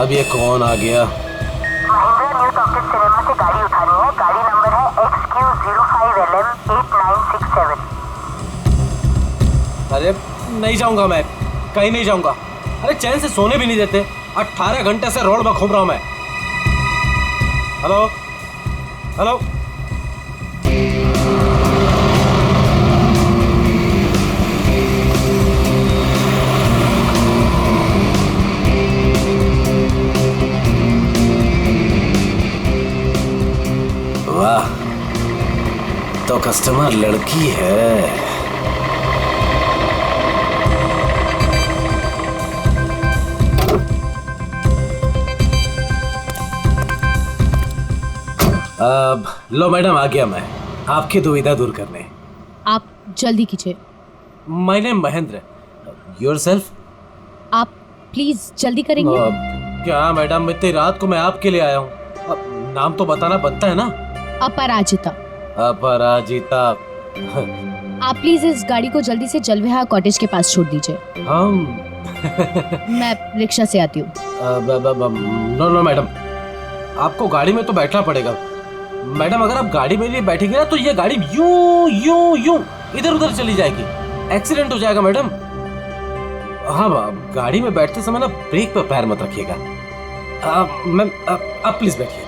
अब ये कौन आ गया? महिंद्रा न्यू टॉकीज सिनेमा से गाड़ी उठानी है। गाड़ी नंबर है XQ05LM8967। अरे नहीं जाऊंगा मैं, कहीं नहीं जाऊंगा। अरे चैन से सोने भी नहीं देते। 18 घंटे से रोड में घूम रहा हूं मैं। Hello hello. वाह, तो कस्टमर लड़की है। अब लो मैडम, आ गया मैं आपकी दुविधा दूर करने। आप जल्दी कीजिए। My name Mahendra. योरसेल्फ? आप प्लीज जल्दी करेंगे। क्या मैडम, इतनी रात को मैं आपके लिए आया हूँ। नाम तो बताना बनता है ना। अपराजिता। अपराजिता। आप प्लीज इस गाड़ी को जल्दी से जलविहार कॉटेज के पास छोड़ दीजिए। हम मैं रिक्शा से आती हूँ। नो नो मैडम, आपको गाड़ी में तो बैठना पड़ेगा। मैडम अगर आप गाड़ी में नहीं बैठेंगे ना तो ये गाड़ी यूं यूं यूं इधर उधर चली जाएगी। एक्सीडेंट हो जाएगा मैडम। हाँ, गाड़ी में बैठते समय ना ब्रेक पर पैर मत रखिएगा। मैम आप प्लीज बैठिए।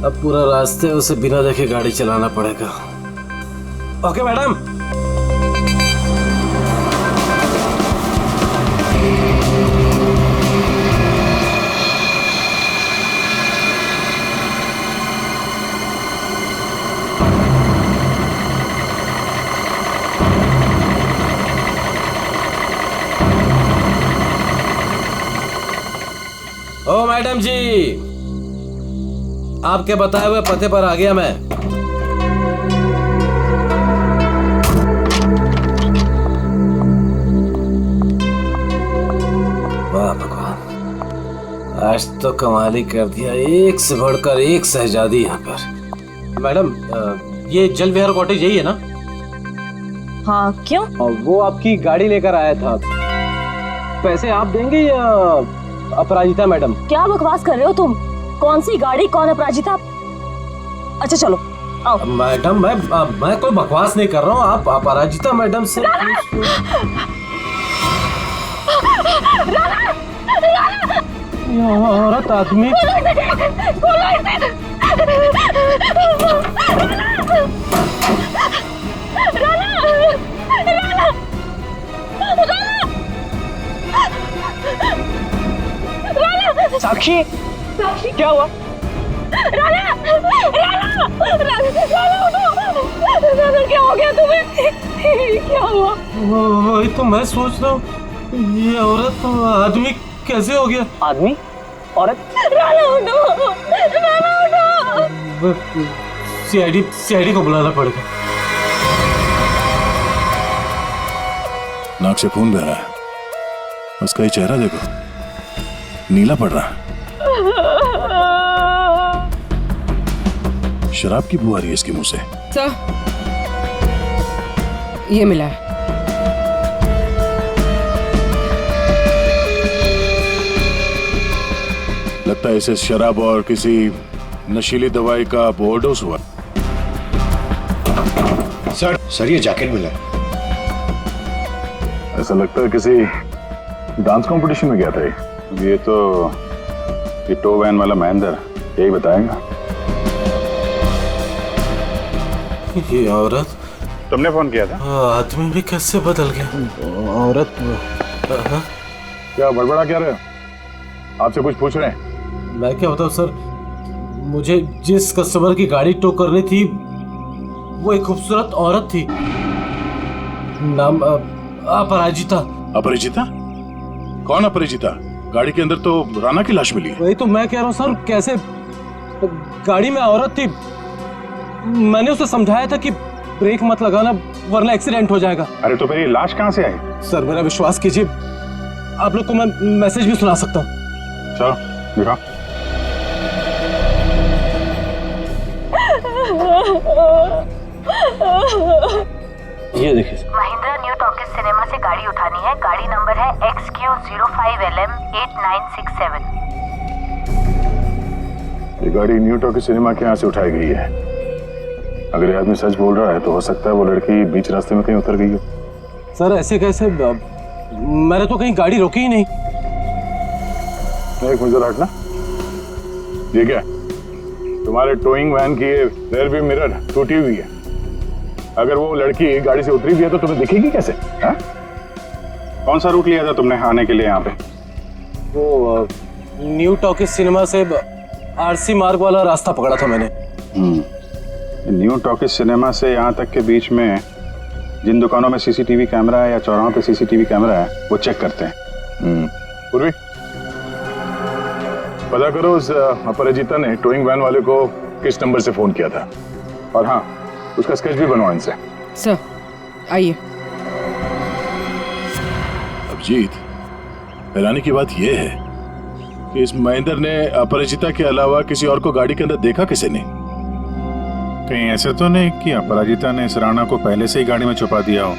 अब पूरा रास्ते उसे बिना देखे गाड़ी चलाना पड़ेगा। Okay madam. ओ मैडम जी, आपके बताए हुए पते पर आ गया मैं। वाह भगवान, आज तो कमाल ही कर दिया। एक से बढ़कर एक शहजादी यहाँ पर। मैडम ये जल विहार कॉटेज यही है ना? हाँ, क्यों? वो आपकी गाड़ी लेकर आया था। पैसे आप देंगे या अपराजिता मैडम? क्या बकवास कर रहे हो तुम? कौन सी गाड़ी, कौन अपराजिता? अच्छा चलो आओ। मैडम मैं कोई बकवास नहीं कर रहा हूँ। आप अपराजिता मैडम से औरत आदमी। साक्षी, क्या हुआ? राना, राना, राना, क्या हो गया तुम्हें? क्या हुआ? वही तो मैं सोच रहा हूँ, ये औरत आदमी कैसे हो गया? आदमी? औरत? राना उठो, राना उठो। सीआईडी को बुलाना पड़ेगा। नाक से खून बह रहा है। उसका ये चेहरा देखो, नीला पड़ रहा है। शराब की बू आ रही है इसके मुंह से। सर, ये मिला है। लगता है इसे शराब और किसी नशीली दवाई का ओवरडोज हुआ। सर ये जैकेट मिला है। ऐसा लगता है किसी डांस कंपटीशन में गया था ये तो ये टो वैन वाला महेंद्र यही बताएगा। ये औरत, तुमने फोन किया था? आदमी भी कैसे बदल गया। औरत क्या बड़बड़ा क्या रहे हो? आपसे कुछ पूछ रहे हैं। मैं क्या बताऊं सर, मुझे जिस कस्टमर की गाड़ी टो करनी थी वो एक खूबसूरत औरत थी। नाम अपराजिता। अपरिचिता? कौन अपरिचिता? गाड़ी के अंदर तो राना की लाश मिली है। वही तो मैं कह रहा हूँ सर, कैसे गाड़ी में औरत थी, मैंने उसे समझाया था कि ब्रेक मत लगाना वरना एक्सीडेंट हो जाएगा। अरे तो फिर ये लाश कहाँ से आई? सर मेरा विश्वास कीजिए, आप लोग को मैं मैसेज भी सुना सकता हूँ। चलो दिखा। ये देखिए sir. Mahindra new talkies cinema से गाड़ी उठानी है। गाड़ी नंबर है XQ05LM8967। ये गाड़ी न्यू टॉकीज सिनेमा के यहाँ से उठाई गई है। अगर ये आदमी सच बोल रहा है तो हो सकता है वो लड़की बीच रास्ते में कहीं उतर गई हो। सर ऐसे कैसे, मैंने तो कहीं गाड़ी रोकी ही नहीं। एक मिनट हटना। ये क्या, तुम्हारे टोइंग वैन की रेयर व्यू मिरर टूटी हुई है। अगर वो लड़की गाड़ी से उतरी भी है तो तुम्हें दिखेगी कैसे? हा? कौन सा रूट लिया था तुमने आने के लिए यहाँ पे? वो न्यू टॉकीज सिनेमा से आरसी मार्ग वाला रास्ता पकड़ा था मैंने। न्यू टॉकीज सिनेमा से यहाँ तक के बीच में जिन दुकानों में सीसीटीवी कैमरा है या चौराहों पे सीसीटीवी कैमरा है वो चेक करते हैं। पूर्वी पता करो उस अपराजिता ने टोइंग वैन वाले को किस नंबर से फोन किया था, और हाँ उसका स्केच भी बनवाओ इनसे। सर आइए। अभिजीत, हैरानी की बात यह है कि इस महेंद्र ने अपराजिता के अलावा किसी और को गाड़ी के अंदर देखा किसी ने? कहीं ऐसे तो नहीं कि अपराजिता ने इस राणा को पहले से ही गाड़ी में छुपा दिया हो,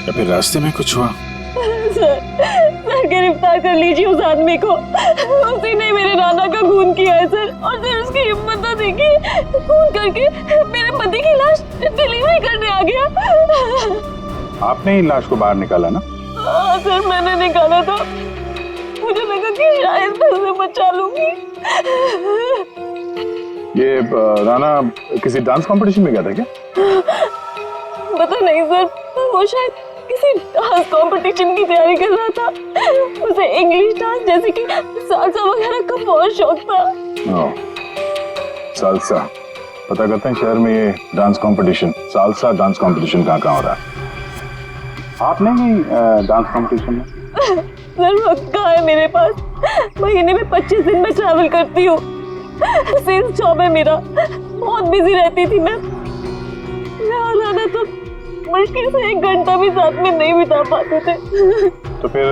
या फिर रास्ते में कुछ हुआ? सर गिरफ्तार कर लीजिए उस आदमी को। उसी ने मेरे नाना का खून किया है सर। और सर उसकी हिम्मत तो देखिए, खून करके मेरे पति की लाश डिलीवरी करने आ गया। आपने ही लाश को बाहर निकाला ना? हाँ सर मैंने निकाला था। मुझे लगा कि शायद मैं उसे बचा लूंगी। ये राणा किसी डांस कंपटीशन में गया था क्या? पता नहीं सर, वो शायद किसी डांस कंपटीशन की तैयारी कर रहा था। उसे इंग्लिश डांस जैसे कि सालसा वगैरह का बहुत शौक था। सालसा, पता करते हैं शहर में ये dance competition, salsa dance competition कहाँ हो रहा है। आपने भी डांस कंपटीशन में? सर वक्त कहाँ है मेरे पास? महीने में 25 दिन में ट्रैवल करती हूँ। सेल्स जॉब है मेरा, बहुत बिजी रहती थी मैं। यहाँ जाना तो मुश्किल से 1 घंटा भी साथ में नहीं बिता पाते थे। तो फिर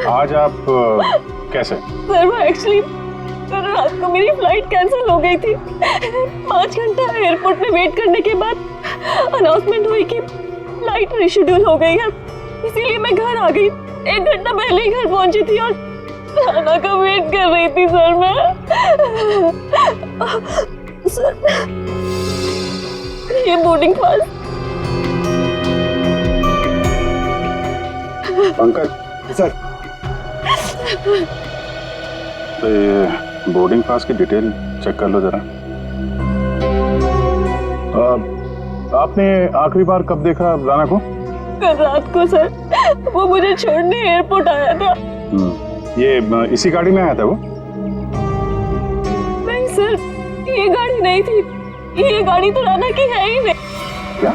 आज आप कैसे? सर वो एक्चुअली कल रात को मेरी फ्लाइट कैंसिल हो गई थी। 5 घंटा एयरपोर्ट में वेट करने के बाद अनाउंसमेंट हुई कि फ्लाइट रिशेड्यूल हो गई है, इसीलिए मैं घर आ गई। 1 घंटा पहले ही घर पहुंची थी और खाना का वेट कर रही थी सर मैं। सर ये बोर्डिंग पास। पंकज सर। तो ये बोर्डिंग पास की डिटेल चेक कर लो जरा। आपने आखिरी बार कब देखा राणा को? कल रात को सर, वो मुझे छोड़ने एयरपोर्ट आया था। ये इसी गाड़ी में आया था वो? नहीं सर, ये गाड़ी नहीं थी। ये गाड़ी तो राणा की है ही नहीं। क्या?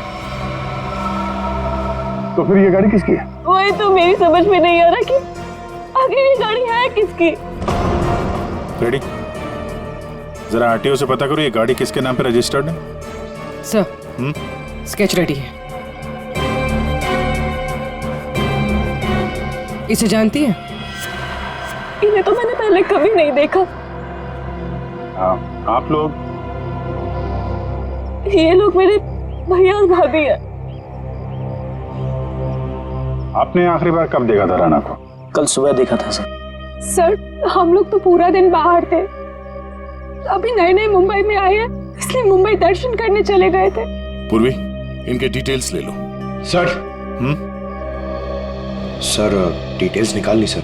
तो फिर ये गाड़ी किसकी है? वही तो मेरी समझ में नहीं आ रहा कि आखिर ये गाड़ी है किसकी। रेडी, जरा आरटीओ से पता करो ये गाड़ी किसके नाम पे रजिस्टर्ड है। सर स्केच रेडी है। इसे जानती है? इन्हें तो मैंने पहले कभी नहीं देखा। हाँ, आप लोग? ये लोग मेरे भैया और भाभी है। आपने आखिरी बार कब देखा था राणा को? कल सुबह देखा था सर। सर हम लोग तो पूरा दिन बाहर थे, अभी नए नए मुंबई में आए हैं, इसलिए मुंबई दर्शन करने चले गए थे। पूर्वी, इनके डिटेल्स ले लो। सर। सर डिटेल्स निकाल ली सर।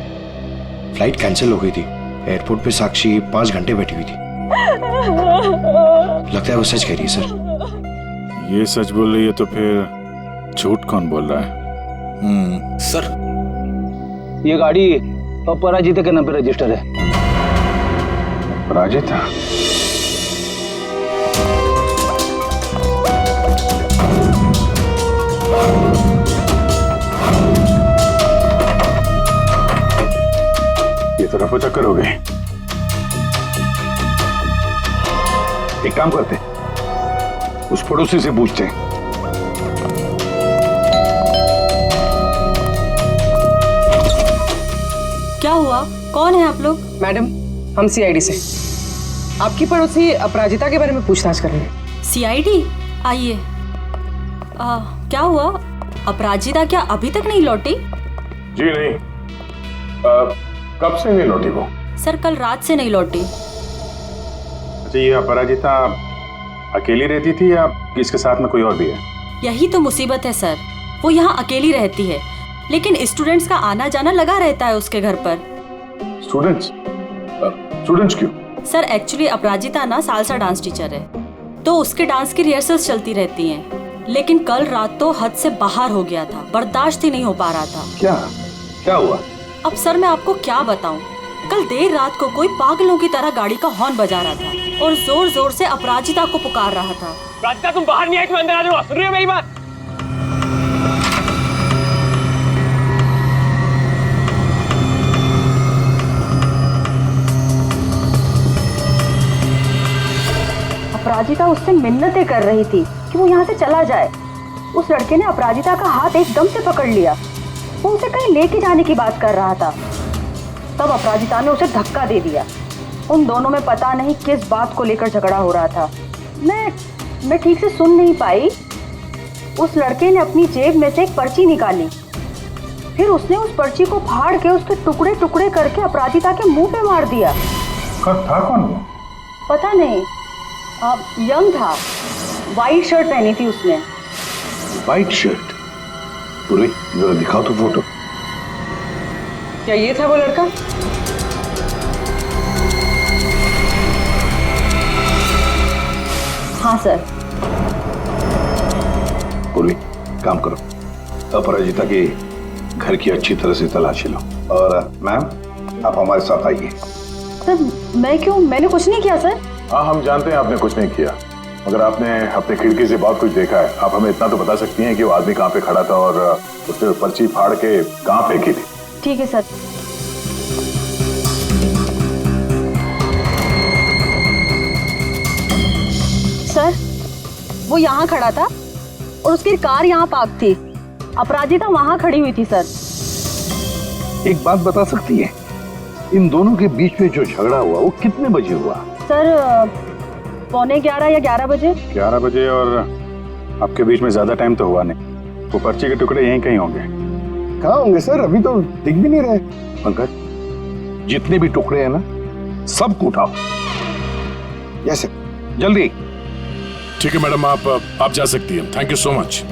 फ्लाइट कैंसिल हो गई थी। एयरपोर्ट पे साक्षी 5 घंटे बैठी हुई थी। लगता है वो सच कह रही है सर। ये सच बोल रही है तो फिर झूठ कौन बोल रहा है? सर ये गाड़ी अपराजिता के नाम पे रजिस्टर है। अपराजिता? ये तो रफा चक्कर हो गए। एक काम करते, उस पड़ोसी से पूछते हैं। क्या हुआ? कौन है आप लोग? मैडम, हम सीआईडी से आपकी पड़ोसी अपराजिता के बारे में पूछताछ कर रहे हैं। सीआईडी? आइए। क्या हुआ? अपराजिता क्या अभी तक नहीं लौटी? जी नहीं। कब से नहीं लौटी वो? सर कल रात से नहीं लौटी। अच्छा, ये अपराजिता अकेली रहती थी या इसके साथ में कोई और भी है? यही तो मुसीबत है सर, वो यहाँ अकेली रहती है, लेकिन स्टूडेंट्स का आना जाना लगा रहता है उसके घर पर। स्टूडेंट्स? स्टूडेंट्स क्यों? सर एक्चुअली अपराजिता ना सालसा डांस टीचर है, तो उसके डांस की रिहर्सल्स चलती रहती हैं। लेकिन कल रात तो हद से बाहर हो गया था, बर्दाश्त ही नहीं हो पा रहा था। क्या हुआ? अब सर मैं आपको क्या बताऊं, कल देर रात को कोई पागलों की तरह गाड़ी का हॉर्न बजा रहा था और जोर जोर से अपराजिता को पुकार रहा था। अपराजिता तुम बाहर नहीं आई, तुम अंदर आ जाओ। सुन रही हो मेरी बात? अपराजिता उससे मिन्नतें कर रही थी कि वो यहाँ से चला जाए। उस लड़के ने अपराजिता का हाथ एकदम से पकड़ लिया। वो उसे कहीं लेके जाने की बात कर रहा था। तब अपराजिता ने उसे धक्का दे दिया। उन दोनों में पता नहीं किस बात को लेकर झगड़ा हो रहा था। मैं ठीक से सुन नहीं पाई। उस लड़के ने अपनी जेब में से एक पर्ची निकाली, फिर उसने उस पर्ची को फाड़ के उसके टुकड़े टुकड़े करके अपराजिता के मुंह पे मार दिया। था कौन वो? पता नहीं, यंग था, वाइट शर्ट पहनी थी उसने। White shirt? पूरी जरा दिखाओ तो फोटो। क्या ये था वो लड़का? हाँ सर। पूरी काम करो, अपराजिता के घर की अच्छी तरह से तलाशी लो। और मैम, आप हमारे साथ आइए। सर मैं क्यों? मैंने कुछ नहीं किया सर। हाँ, हम जानते हैं आपने कुछ नहीं किया, मगर आपने अपने खिड़की से बहुत कुछ देखा है। आप हमें इतना तो बता सकती हैं कि वो आदमी कहाँ पे खड़ा था और उसने पर्ची फाड़ के कहाँ फेंकी थी? ठीक है सर। सर वो यहाँ खड़ा था और उसकी कार यहाँ पार्क थी। अपराजिता वहाँ खड़ी हुई थी सर। एक बात बता सकती है, इन दोनों के बीच में जो झगड़ा हुआ वो कितने बजे हुआ? सर 11:15 या 11 बजे। 11 बजे, और आपके बीच में ज्यादा टाइम तो हुआ नहीं। वो पर्ची के टुकड़े यहीं कहीं होंगे। कहाँ होंगे सर? अभी तो दिख भी नहीं रहे। पंकज, जितने भी टुकड़े हैं ना, सबको उठाओ। यस जल्दी। ठीक है मैडम, आप जा सकती हैं। Thank you so much.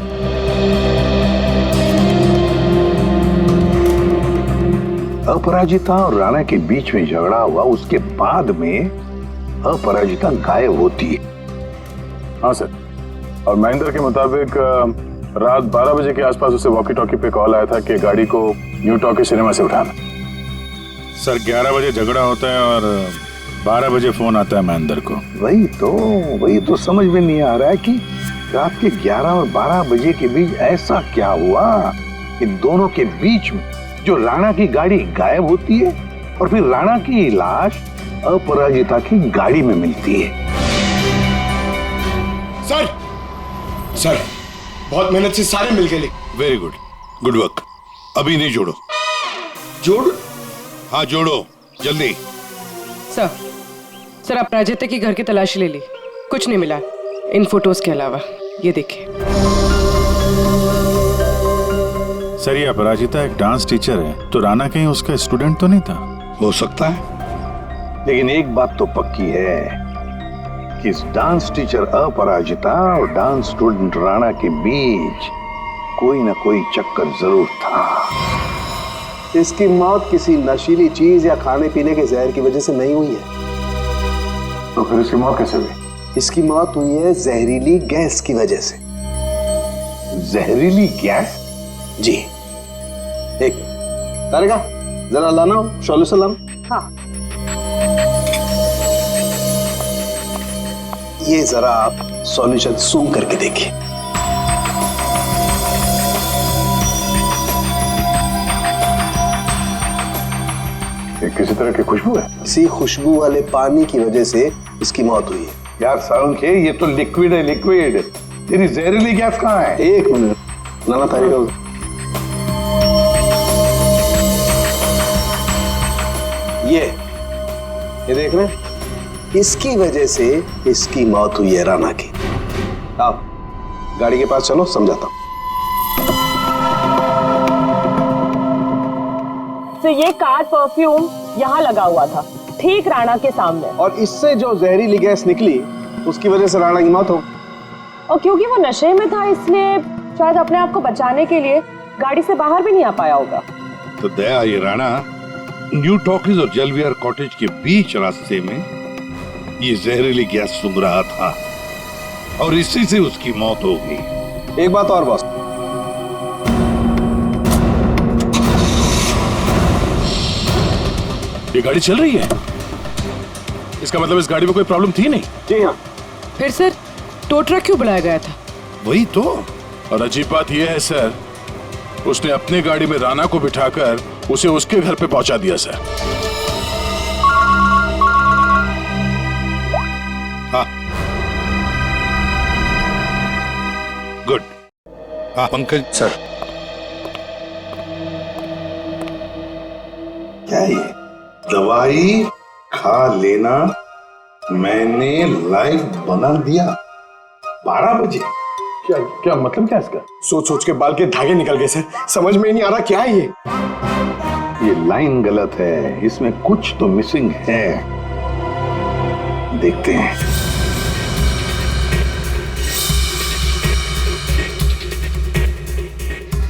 Aparajita और राणा के बीच में झगड़ा हुआ, उसके बाद में अपराजिता गायब होती है। हाँ सर, और महेंद्र के मुताबिक रात 12 बजे के आसपास उसे वॉकी टॉकी पे कॉल आया था कि गाड़ी को न्यू टॉकी सिनेमा से उठाना। सर 11 बजे झगड़ा होता है और 12 बजे फोन आता है महेंद्र को। वही तो समझ में नहीं आ रहा है कि रात के 11 और 12 बजे के बीच ऐसा क्या हुआ कि दोनों के बीच में जो राणा की गाड़ी गायब होती है और फिर राणा की लाश अपराजिता की गाड़ी में मिलती है। सर बहुत मेहनत से सारे मिल गए। Very good, good work. अभी नहीं जोड़ो। जोड़? हाँ जोड़ो जल्दी। सर अपराजिता की घर की तलाशी ले ली, कुछ नहीं मिला इन फोटोज के अलावा। ये देखिए सर, ये अपराजिता एक डांस टीचर है, तो राणा कहीं उसका स्टूडेंट तो नहीं था? हो सकता है, लेकिन एक बात तो पक्की है कि इस डांस टीचर अपराजिता और डांस स्टूडेंट राणा के बीच कोई ना कोई चक्कर जरूर था। इसकी मौत किसी नशीली चीज या खाने पीने के जहर की वजह से नहीं हुई है। तो फिर इसकी मौत कैसे हुई? इसकी मौत हुई है जहरीली गैस की वजह से। जहरीली गैस? जी। एक तारिका, जरा लाना सॉल्यूशन लाना। हाँ। ये जरा आप सॉल्यूशन सूंघ करके देखिए। किसी तरह की खुशबू है? इसी खुशबू वाले पानी की वजह से इसकी मौत हुई है। यार सालुंखे, ये तो लिक्विड है, लिक्विड। तेरी जहरीली गैस कहाँ है? एक मिनट लाना तारीख। ये देख रहे हैं, इसकी वजह से इसकी मौत हुई है राणा की। आप गाड़ी के पास चलो, समझाता हूं। तो ये कार परफ्यूम यहाँ लगा हुआ था, ठीक राणा के सामने, और इससे जो जहरीली गैस निकली उसकी वजह से राणा की मौत हो। और क्योंकि वो नशे में था इसलिए शायद अपने आप को बचाने के लिए गाड़ी से बाहर भी नहीं आ पाया होगा। तो दया, ये राणा न्यू टॉकीज और जलविहार कॉटेज के बीच रास्ते में ये जहरीली गैस सूंघ रहा था और इसी से उसकी मौत हो गई। एक बात और बॉस, ये गाड़ी चल रही है, इसका मतलब इस गाड़ी में कोई प्रॉब्लम थी नहीं। जी हाँ। फिर सर टो ट्रक क्यों बुलाया गया था? वही तो। और अजीब बात यह है सर, उसने अपने गाड़ी में राणा को बिठाकर उसे उसके घर पे पहुंचा दिया सर। हाँ, गुड। हाँ पंकज सर, क्या है ये? दवाई खा लेना, मैंने लाइव बना दिया 12 बजे। क्या क्या मतलब क्या इसका? सोच सोच के बाल के धागे निकल गए सर, समझ में ही नहीं आ रहा क्या है ये। ये लाइन गलत है, इसमें कुछ तो मिसिंग है। देखते हैं।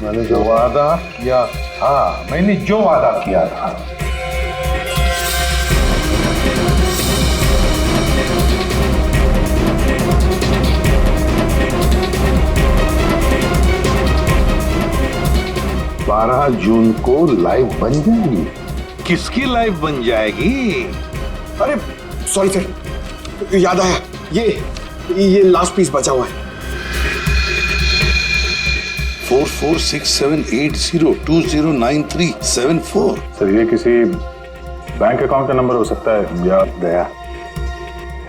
मैंने जो वादा किया था, मैंने जो वादा किया था, बारह जून को लाइव बन जाएगी। किसकी लाइव बन जाएगी? अरे सॉरी सर, याद आया, ये लास्ट पीस बचा हुआ है। 446780209374। सर, ये किसी बैंक अकाउंट का नंबर हो सकता है या दया,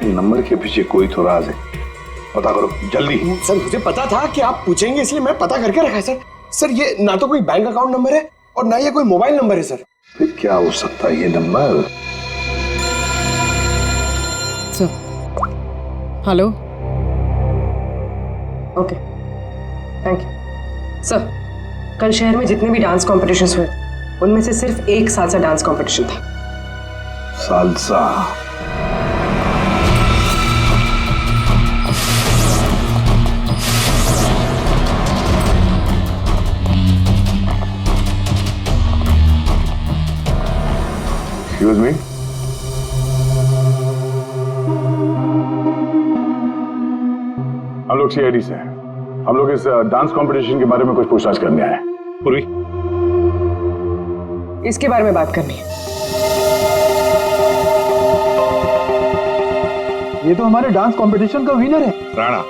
नंबर के पीछे कोई तो राज है, पता करो जल्दी। सर मुझे पता था कि आप पूछेंगे, इसलिए मैं पता करके रखा है सर। सर ये ना तो कोई बैंक अकाउंट नंबर है और ना ये कोई मोबाइल नंबर है सर। फिर क्या हो सकता है ये number? Sir hello, okay thank you. Sir कल शहर में जितने भी डांस कॉम्पिटिशन्स हुए उनमें से सिर्फ एक सालसा डांस कॉम्पिटिशन था। सालसा? एक्सक्यूज मी, हम लोग सीआईडी से हैं। हम लोग इस डांस कंपटीशन के बारे में कुछ पूछताछ करने आए हैं। पूर्वी, इसके बारे में बात करनी है। ये तो हमारे डांस कंपटीशन का विनर है। राणा।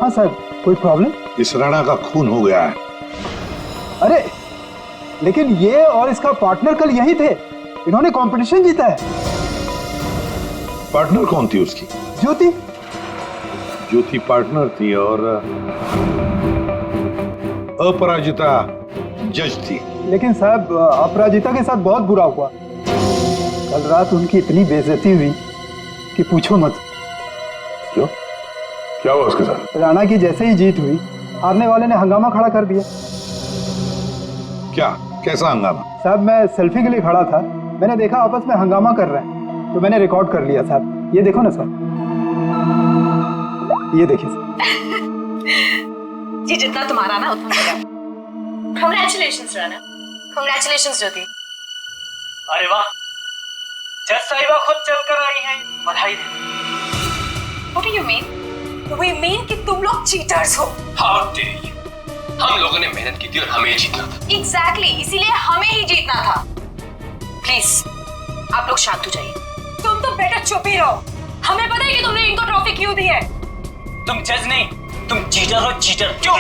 हाँ सर, कोई प्रॉब्लम? इस राणा का खून हो गया है। अरे लेकिन ये और इसका पार्टनर कल यही थे, इन्होंने कंपटीशन जीता है। पार्टनर कौन थी उसकी? ज्योति। ज्योति पार्टनर थी और अपराजिता जज थी। लेकिन साहब अपराजिता के साथ बहुत बुरा हुआ। कल रात उनकी इतनी बेइज्जती हुई कि पूछो मत। क्यों? क्या हुआ उसके साथ? राणा की जैसे ही जीत हुई, हारने वाले ने हंगामा खड़ा कर दिया। क्या? कैसा हंगामा? साहब मैं सेल्फी के लिए खड़ा था, मैंने देखा आपस में हंगामा कर रहे हैं, तो मैंने रिकॉर्ड कर लिया साहब। ये देखो ना सर, ये देखिए जी, जितना तुम्हारा ना उतना मेरा। कांग्रेचुलेशंस राणा, कांग्रेचुलेशंस ज्योति। अरे वाह, जज साहिबा खुद चलकर आई हैं, बधाई दे। What do you mean? We mean कि तुम लोग चीटर्स हो। How dare you? हम लोगों ने मेहनत की थी और हमें जीतना था। Exactly, इसीलिए हमें ही जीतना था। प्लीज आप लोग शांत हो जाइए। तुम तो बेटा चुप ही रहो। हमें पता है कि तुमने इनको ट्रॉफी क्यों दी है। तुम जज नहीं, तुम चीटर हो, चीटर। क्यों?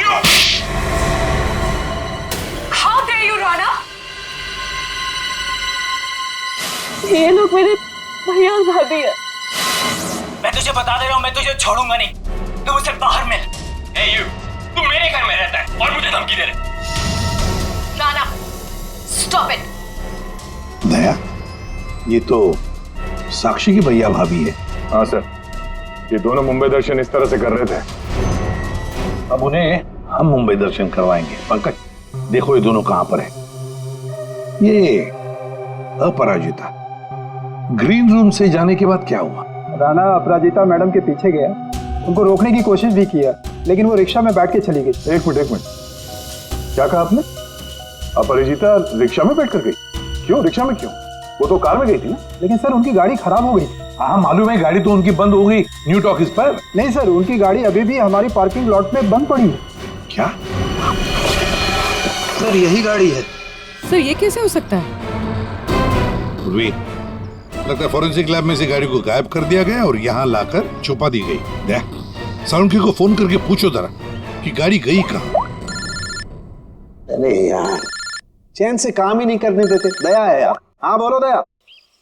How dare you, Rana? ये लोग मेरे भैया और भाभी है। मैं तुझे बता दे रहा हूँ, मैं तुझे छोड़ूंगा नहीं। तू मुझसे बाहर मिल। Hey you, तू मेरे घर में रहता है और मुझे धमकी दे रहे। Rana, stop it. दया, ये तो साक्षी की भैया भाभी है। हाँ सर, ये दोनों मुंबई दर्शन इस तरह से कर रहे थे। अब उन्हें हम मुंबई दर्शन करवाएंगे। पंकज, देखो ये दोनों कहां पर है। ये अपराजिता ग्रीन रूम से जाने के बाद क्या हुआ? राणा अपराजिता मैडम के पीछे गया, उनको रोकने की कोशिश भी किया, लेकिन वो रिक्शा में बैठ के चली गई। एक मिनट, क्या कहा आपने? अपराजिता रिक्शा में बैठ कर गई? क्यों रिक्शा में क्यों? वो तो कार में गई थी ना। लेकिन सर उनकी गाड़ी खराब हो गई थी। हाँ मालूम है, गाड़ी तो उनकी बंद हो गई न्यू टॉकीज पर। नहीं सर, उनकी गाड़ी अभी भी हमारी पार्किंग लॉट में बंद पड़ी है। क्या? सर यही गाड़ी है। सर ये कैसे हो सकता है? लगता है फॉरेंसिक लैब में से गाड़ी को गायब कर दिया गया और यहाँ लाकर छुपा दी गई। साउंड को फोन करके पूछो जरा कि गाड़ी गई कहाँ। अरे यार, चैन से काम ही नहीं करने देते। दया है यार। हाँ बोलो दया।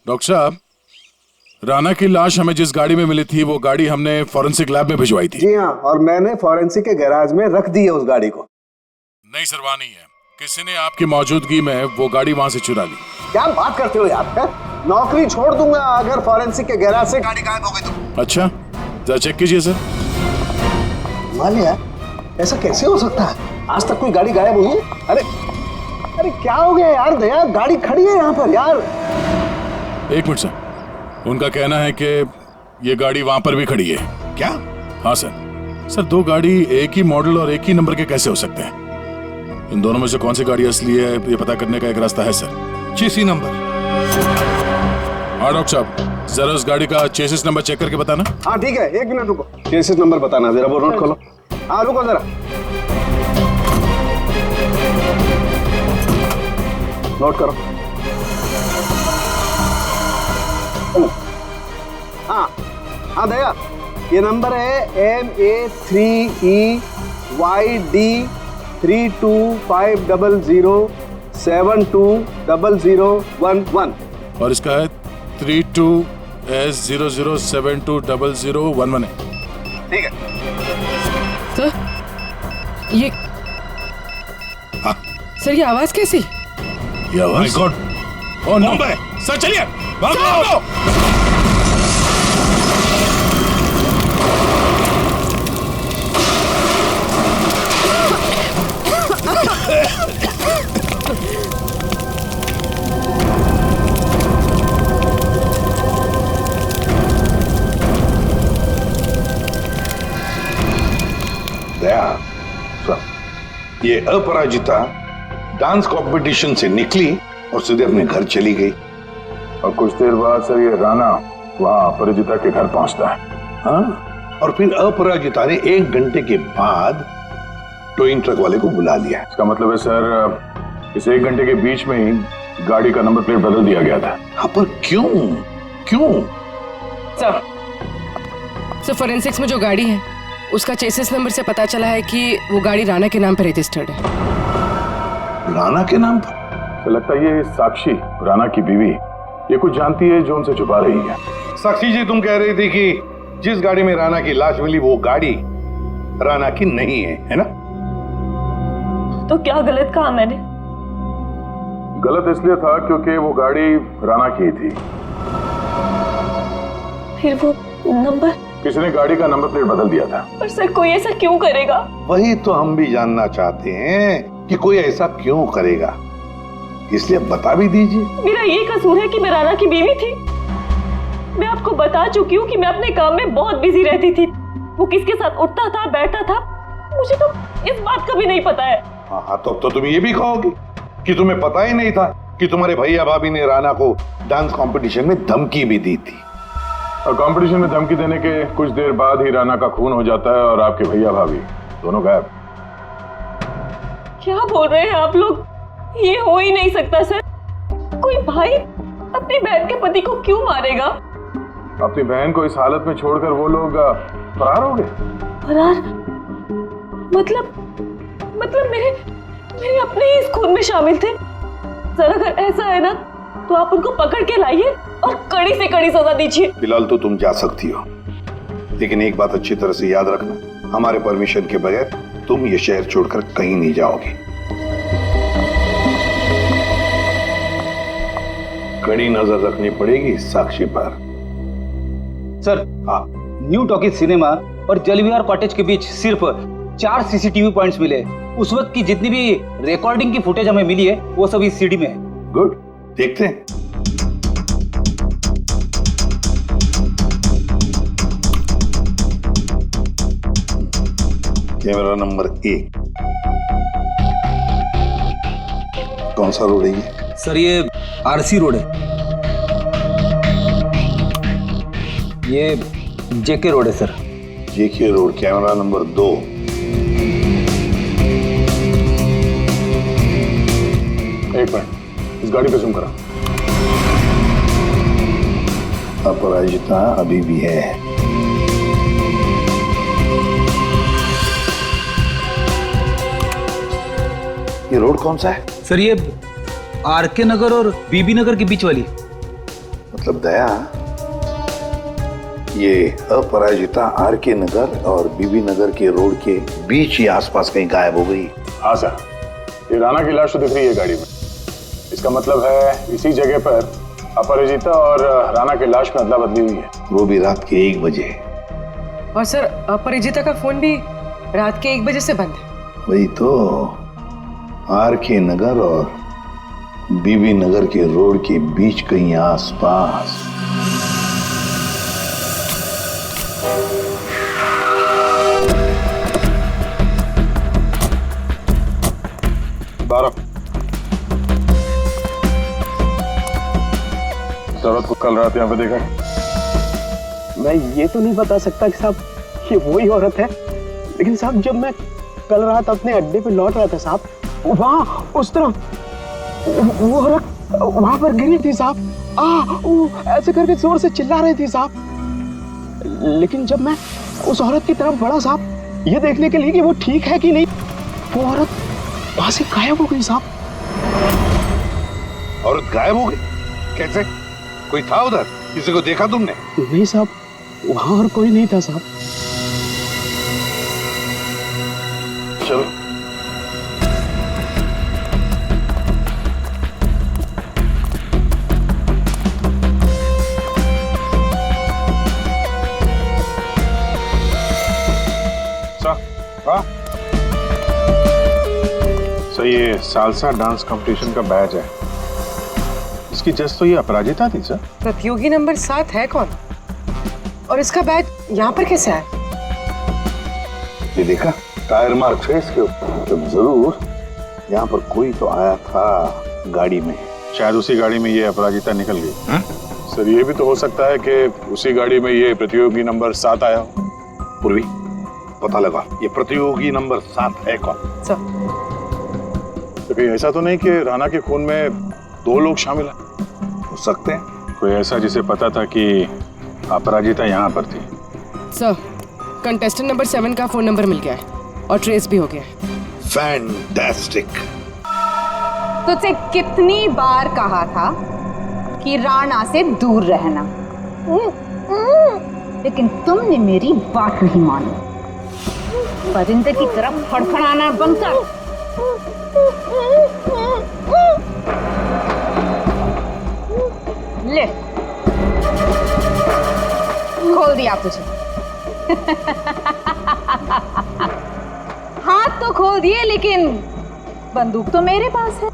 डॉक्टर साहब, राणा की लाश हमें जिस गाड़ी में मिली थी वो गाड़ी हमने फॉरेंसिक लैब में भिजवाई थी। जी हाँ, और मैंने फॉरेंसिक के गैराज में रख दी है उस गाड़ी को। नहीं सर, वहाँ नहीं है। किसी ने आपकी मौजूदगी में वो गाड़ी वहाँ से चुरा ली। क्या बात करते हो यार? है? नौकरी छोड़ दूंगा अगर फॉरेंसिक के गैराज से गाड़ी गायब हो गई तो। अच्छा, जरा चेक कीजिए सर। मालिया, ऐसा कैसे हो सकता है? आज तक कोई गाड़ी गायब हुई है? अरे क्या हो गया यार दया? गाड़ी खड़ी है यहाँ पर यार। एक मिनट सर, उनका कहना है कि ये गाड़ी वहां पर भी खड़ी है। क्या? हाँ सर, दो गाड़ी एक ही मॉडल और एक ही नंबर के कैसे हो सकते हैं? इन दोनों में से कौन सी गाड़ी असली है ये पता करने का एक रास्ता है सर। चेसी नंबर? हाँ डॉक्टर साहब, जरा उस गाड़ी का चेसिस नंबर चेक करके बताना। हाँ ठीक है, एक मिनट रुको। चेसिस नंबर बताना जरा, वो नोट खोलो। हाँ रुको जरा, नोट करो। हाँ दया, ये नंबर है MA3EYD325007200011 और इसका है 32S00720011 है। ठीक है सर, ये सर ये आवाज कैसी? ये आवाज? गॉड, ओह नो सर, चलिए भागो। दया, ये अपराजिता डांस कंपटीशन से निकली और सीधे अपने घर चली गई। और कुछ देर बाद सर ये राणा वहाँ अपराजिता के घर पहुंचता है। हाँ, और फिर अपराजिता ने 1 घंटे के बाद टोइंग ट्रक वाले को बुला लिया। इसका मतलब है सर, इस 1 घंटे के बीच में ही गाड़ी का नंबर प्लेट बदल दिया गया था। हाँ, पर क्यों? सर फोरेंसिक्स में जो गाड़ी है उसका चेसिस नंबर से पता चला है कि वो गाड़ी राणा के नाम पर रजिस्टर्ड है। राणा के नाम पर? तो लगता है ये साक्षी, राणा की बीवी, ये कुछ जानती है जो उनसे छुपा रही है। साक्षी जी, तुम कह रही थी कि जिस गाड़ी में राणा की लाश मिली वो गाड़ी राणा की नहीं है ना? तो क्या गलत कहा मैंने? गलत इसलिए था क्योंकि वो गाड़ी राणा की थी। फिर वो नंबर? किसी ने गाड़ी का नंबर प्लेट बदल दिया था। पर सर कोई ऐसा क्यों करेगा? वही तो हम भी जानना चाहते हैं कि कोई ऐसा क्यों करेगा, इसलिए बता भी दीजिए। मेरा ये कसूर है कि मैं राणा की बीवी थी। मैं आपको बता चुकी हूँ कि मैं अपने काम में बहुत बिजी रहती थी। वो किसके साथ उठता था बैठता था मुझे तो इस बात का भी नहीं पता है। हाँ, तो तुम ये भी कहोगे कि तुम्हें पता ही नहीं था कि तुम्हारे भैया भाभी ने राणा को डांस कंपटीशन में धमकी भी दी थी। और कंपटीशन में धमकी देने के कुछ देर बाद ही राणा का खून हो जाता है और आपके भैया भाभी दोनों गायब। क्या बोल रहे हैं आप लोग? ये हो ही नहीं सकता सर। कोई भाई अपनी बहन के पति को क्यों मारेगा? अपनी बहन को इस हालत में छोड़कर वो लोग फरार हो गए। फरार? मतलब मेरे अपने ही इस खून में शामिल थे। सर अगर ऐसा है ना तो आप उनको पकड़ के लाइए और कड़ी से कड़ी सजा दीजिए। फिलहाल तो तुम जा सकती हो, लेकिन एक बात अच्छी तरह से याद रखना, हमारे परमिशन के बगैर तुम ये शहर छोड़कर कहीं नहीं जाओगे। कड़ी नजर रखनी पड़ेगी साक्षी पर। सर, न्यू टॉकीज सिनेमा और जलविहार कॉटेज के बीच सिर्फ 4 सीसीटीवी पॉइंट्स मिले। उस वक्त की जितनी भी रिकॉर्डिंग की फुटेज हमें मिली है वो सब इस सीडी में है। गुड, देखते हैं। Camera number 1। कौन सा रोड है ये? सर ये आरसी रोड है। ये जेके रोड है सर। जेके रोड, कैमरा नंबर 2। एक मिनट, इस गाड़ी पे जूम करा। अपराजिता अभी भी है। ये रोड कौन सा है? सर ये आरके नगर और बीबी नगर के बीच वाली। मतलब दया, ये अपराजिता आरके नगर और बीबी नगर के रोड के बीच ही आसपास कहीं गायब हो गई। हाँ सर, ये राणा की लाश तो दिख रही है गाड़ी में। इसका मतलब है इसी जगह पर अपराजिता और राणा की लाश में अदला बदली हुई है। वो भी रात के 1 बजे। और सर अपराजिता का फोन भी रात के 1 बजे से बंद है। वही तो, आरके नगर और बीबी नगर के रोड के बीच कहीं आसपास। औरत को कल रात यहाँ पे देखा? मैं ये तो नहीं बता सकता कि साहब ये वही औरत है, लेकिन साहब जब मैं कल रात अपने अड्डे पे लौट रहा था साहब, वहाँ उस तरफ वो औरत वहां पर गिरी थी साहब। वो ऐसे करके जोर से चिल्ला रही थी साहब। लेकिन जब मैं उस औरत की तरफ बढ़ा साहब, ये देखने के लिए कि वो ठीक है कि नहीं, वो औरत वहां से गायब हो गई साहब। औरत गायब हो गई? कैसे? कोई था उधर? किसी को देखा तुमने? नहीं साहब, वहां और कोई नहीं था साहब। चलो सर, ये सालसा डांस कंपटीशन का बैच है। इसकी जज तो ये अपराजिता थी सर। प्रतियोगी नंबर 7 है कौन? और इसका बैच यहाँ पर कैसे आया? ये देखा टायर मार्क्स है इसके ऊपर। तो जरूर यहाँ पर कोई तो आया था गाड़ी में। शायद उसी गाड़ी में ये अपराजिता निकल गई। सर ये भी तो हो सकता है कि उसी गाड़ी में ये प्रतियोगी नंबर 7 आया हो। पूर्वी, पता लगा ये प्रतियोगी नंबर 7 है कौन? सर, तो कहीं ऐसा तो नहीं कि राणा के खून में 2 लोग शामिल हैं? हो सकते हैं। कोई ऐसा जिसे पता था कि अपराजिता यहाँ पर थी। सर, कंटेस्टेंट नंबर 7 का फोन नंबर मिल गया है और ट्रेस भी हो गया है। फैंटास्टिक। तुझसे कितनी बार कहा था कि राणा से दूर रहना, लेकिन तुमने मेरी बात नहीं मानी। परिंदे की तरफ फड़फड़ाना बंद कर। ले, खोल दिया तुझे। हाथ तो खोल दिए, लेकिन बंदूक तो मेरे पास है।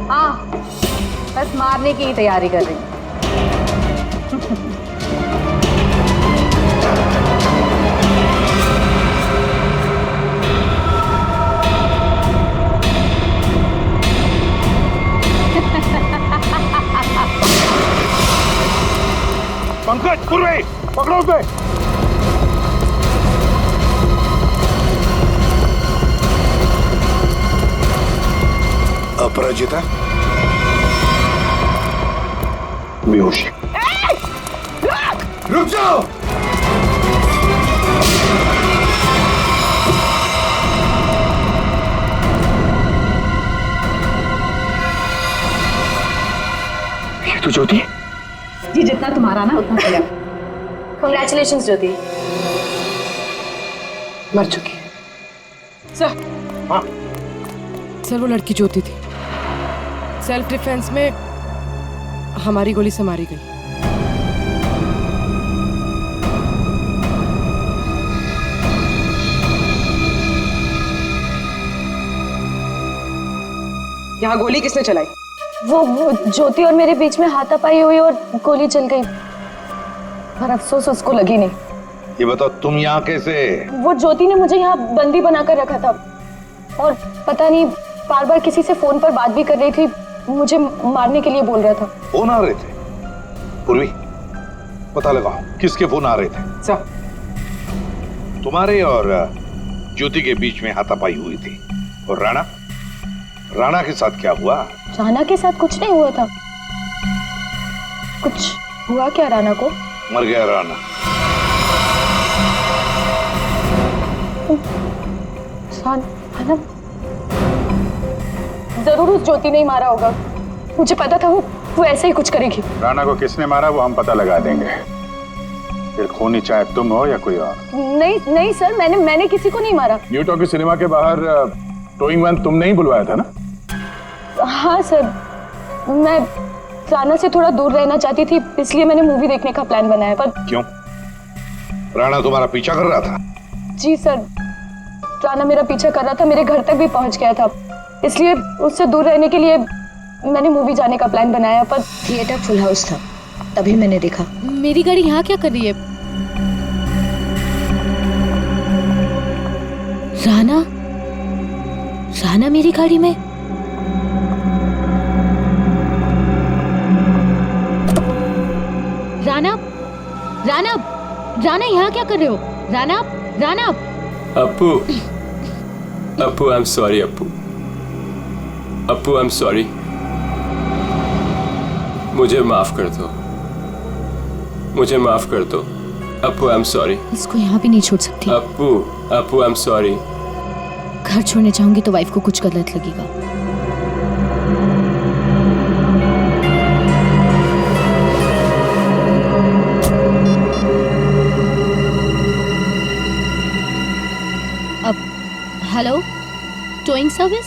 हाँ, बस मारने की ही तैयारी कर रही हूँ। पंकज, पूर्वी, पकड़ो उसे। अपराजिता बेहोशी। रुक जाओ। ज्योति? जी जितना तुम्हारा ना उतना मेरा। कंग्रेचुलेशंस ज्योति। मर चुकी है सर। हाँ सर वो लड़की ज्योति थी, सेल्फ डिफेंस में हमारी गोली से मारी गई। यहाँ गोली किसने चलाई? वो ज्योति और मेरे बीच में हाथापाई हुई और गोली चल गई, पर अफसोस उसको लगी नहीं। ये बताओ तुम यहाँ कैसे? वो ज्योति ने मुझे यहाँ बंदी बनाकर रखा था और पता नहीं बार बार किसी से फोन पर बात भी कर रही थी, मुझे मारने के लिए बोल रहा था। फोन आ रहे थे? पूर्वी पता लगाओ किसके फोन आ रहे थे। सर तुम्हारे और ज्योति के बीच में हाथापाई हुई थी। और राणा के साथ क्या हुआ? राणा के साथ कुछ नहीं हुआ था। कुछ हुआ क्या राणा को? मर गया राणा। राणा जरूर उस ज्योति ने ही मारा होगा, मुझे पता था वो ऐसे ही कुछ करेगी। राणा को किसने मारा वो हम पता लगा देंगे, फिर खूनी चाहे तुम हो या कोई और। नहीं सर, मैंने किसी को नहीं मारा। न्यू टॉकी सिनेमा के बाहर टोइंग वैन तुमने ही बुलवाया था ना? हाँ सर, मैं राणा से थोड़ा दूर रहना चाहती थी, इसलिए मैंने मूवी देखने का प्लान बनाया। पर क्यों? राणा तुम्हारा पीछा कर रहा था? जी सर, राणा मेरा पीछा कर रहा था, मेरे घर तक भी पहुंच गया था, इसलिए उससे दूर रहने के लिए मैंने मूवी जाने का प्लान बनाया। पर थिएटर फुल हाउस था, तभी मैंने देखा। मेरी गाड़ी यहाँ क्या कर रही है? राणा मेरी गाड़ी में? राणा यहाँ क्या कर रहे हो? Rana Appu I am sorry. Appu I am sorry, मुझे माफ कर दो। Appu I am sorry. इसको यहाँ भी नहीं छोड़ सकती। Appu I am sorry. घर छोड़ने जाऊंगी तो वाइफ को कुछ गलत लगेगा। अब हेलो, टोइंग सर्विस?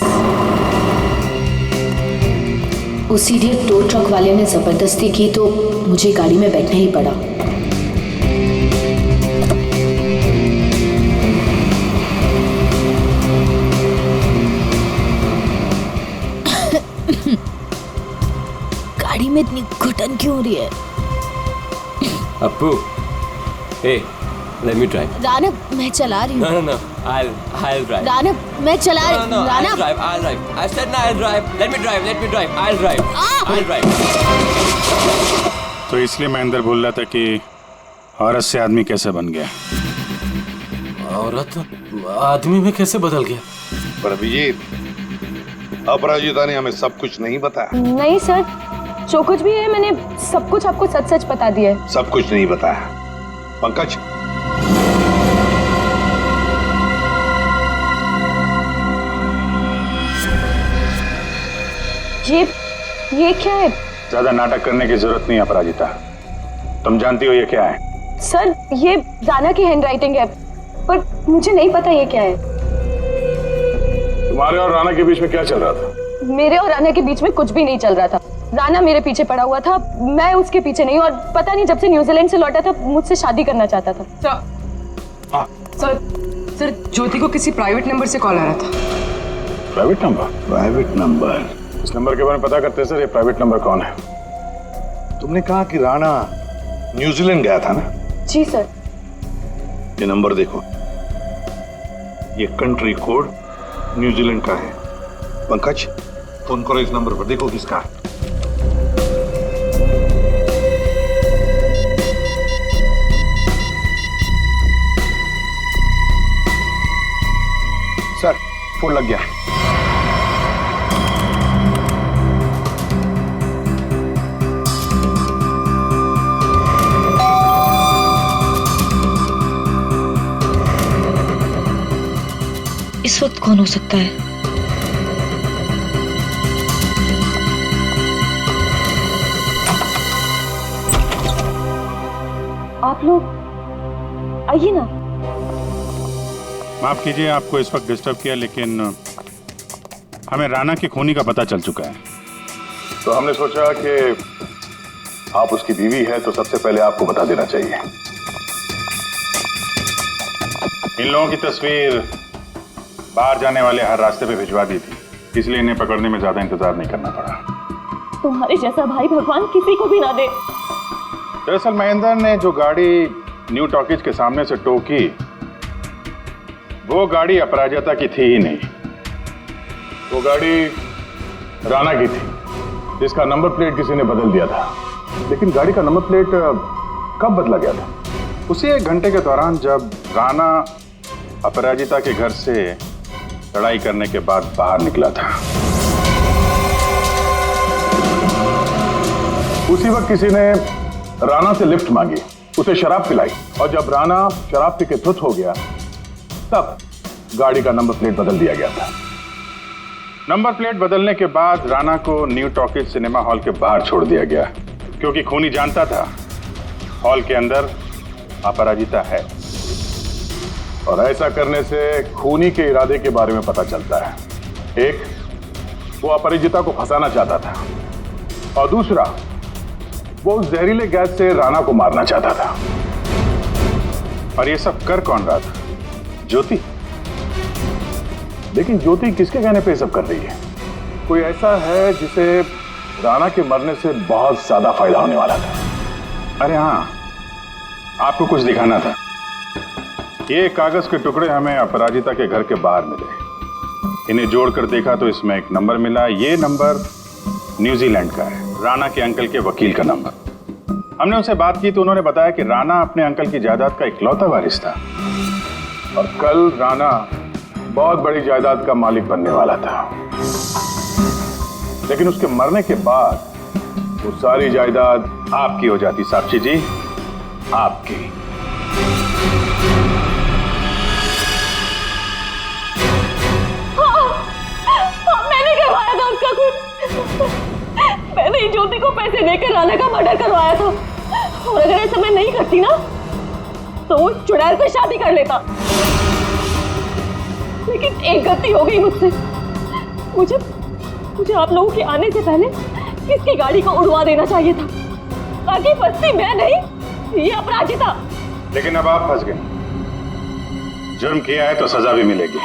उसी दिन टो ट्रक वाले ने जबरदस्ती की तो मुझे गाड़ी में बैठना ही पड़ा। गाड़ी में इतनी घुटन क्यों हो रही है? Appu, hey, let me drive. Rana, मैं चला रही हूँ। No, I'll drive. राणा, मैं चला रही हूँ। No, I'll drive. I said no, I'll drive. Let me drive. I'll drive. तो इसलिए महेंद्र बोल रहा था कि औरत से आदमी कैसे बन गया। औरत आदमी में कैसे बदल गया? पर अभिजीत, अपराजिता ने हमें सब कुछ नहीं बताया। नहीं सर, जो कुछ भी है मैंने सब कुछ आपको सच सच बता दिया है। सब कुछ नहीं बताया। पंकज, ये क्या है? ज्यादा नाटक करने की जरूरत नहीं अपराजिता, तुम जानती हो ये क्या है? सर, ये राणा की हैंडराइटिंग है, पर मुझे नहीं पता ये क्या है। तुम्हारे और राणा के बीच में क्या चल रहा था? मेरे और राणा के बीच में कुछ भी नहीं चल रहा था। राणा मेरे पीछे पड़ा हुआ था, मैं उसके पीछे नहीं, और पता नहीं जब से न्यूजीलैंड से लौटा था मुझसे शादी करना चाहता था। सर, ज्योति को किसी प्राइवेट नंबर से कॉल आ रहा था। Private number? Private number? इस नंबर के बारे में पता करते हैं सर, ये प्राइवेट नंबर कौन है? तुमने कहा कि राणा न्यूजीलैंड गया था ना? जी सर। ये नंबर देखो, ये कंट्री कोड न्यूजीलैंड का है। पंकज, फोन करो इस नंबर पर, देखो किसका है। सर, फोन लग गया। इस वक्त कौन हो सकता है? आप लोग आइए ना। माफ कीजिए आपको इस वक्त डिस्टर्ब किया, लेकिन हमें राणा की खूनी का पता चल चुका है। तो हमने सोचा कि आप उसकी बीवी है तो सबसे पहले आपको बता देना चाहिए। इन लोगों की तस्वीर बाहर जाने वाले हर रास्ते पे भिजवा दी थी, इसलिए इन्हें पकड़ने में ज्यादा इंतजार नहीं करना पड़ा। तुम्हारे जैसा भाई भगवान किसी को भी ना दे। दरअसल महेंद्र ने जो गाड़ी न्यू टॉकीज के सामने से टोकी, वो गाड़ी अपराजिता की थी ही नहीं। वो गाड़ी राणा की थी, जिसका नंबर प्लेट किसी ने बदल दिया था। लेकिन गाड़ी का नंबर प्लेट कब बदला गया था? उसी 1 घंटे के दौरान जब राणा अपराजिता के घर से लड़ाई करने के बाद बाहर निकला था। उसी वक्त किसी ने राणा से लिफ्ट मांगी, उसे शराब पिलाई, और जब राणा शराब पी के धुत हो गया तब गाड़ी का नंबर प्लेट बदल दिया गया था। नंबर प्लेट बदलने के बाद राणा को न्यू टॉकीज सिनेमा हॉल के बाहर छोड़ दिया गया, क्योंकि खूनी जानता था हॉल के अंदर अपराजिता है। और ऐसा करने से खूनी के इरादे के बारे में पता चलता है। एक, वो अपराजिता को फंसाना चाहता था, और दूसरा, वो उस जहरीले गैस से राणा को मारना चाहता था। और ये सब कर कौन रहा था? ज्योति। लेकिन ज्योति किसके कहने पे सब कर रही है? कोई ऐसा है जिसे राणा के मरने से बहुत ज्यादा फायदा होने वाला था। अरे हाँ, आपको कुछ दिखाना था। ये कागज के टुकड़े हमें अपराजिता के घर के बाहर मिले। इन्हें जोड़कर देखा तो इसमें एक नंबर मिला। ये नंबर न्यूजीलैंड का है, राणा के अंकल के वकील का नंबर। हमने उनसे बात की तो उन्होंने बताया कि राणा अपने अंकल की जायदाद का इकलौता वारिस था, और कल राणा बहुत बड़ी जायदाद का मालिक बनने वाला था। लेकिन उसके मरने के बाद वो सारी जायदाद आपकी हो जाती। साक्षी जी, आपकी। मैंने करवाया था उसका खून। मैंने ही ज्योति को पैसे देकर राणा का मर्डर करवाया था, और अगर ऐसा मैं नहीं करती ना तो वो चुड़ैल से शादी कर लेता। लेकिन एक गलती हो गई मुझसे। मुझे आप लोगों के आने से पहले इसकी गाड़ी को उड़वा देना चाहिए था, ताकि फंसती मैं नहीं, ये अपराजिता। लेकिन अब आप फंस गए। जुर्म किया है तो सजा भी मिलेगी।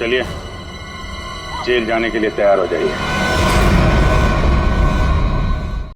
चलिए जेल जाने के लिए तैयार हो जाइए।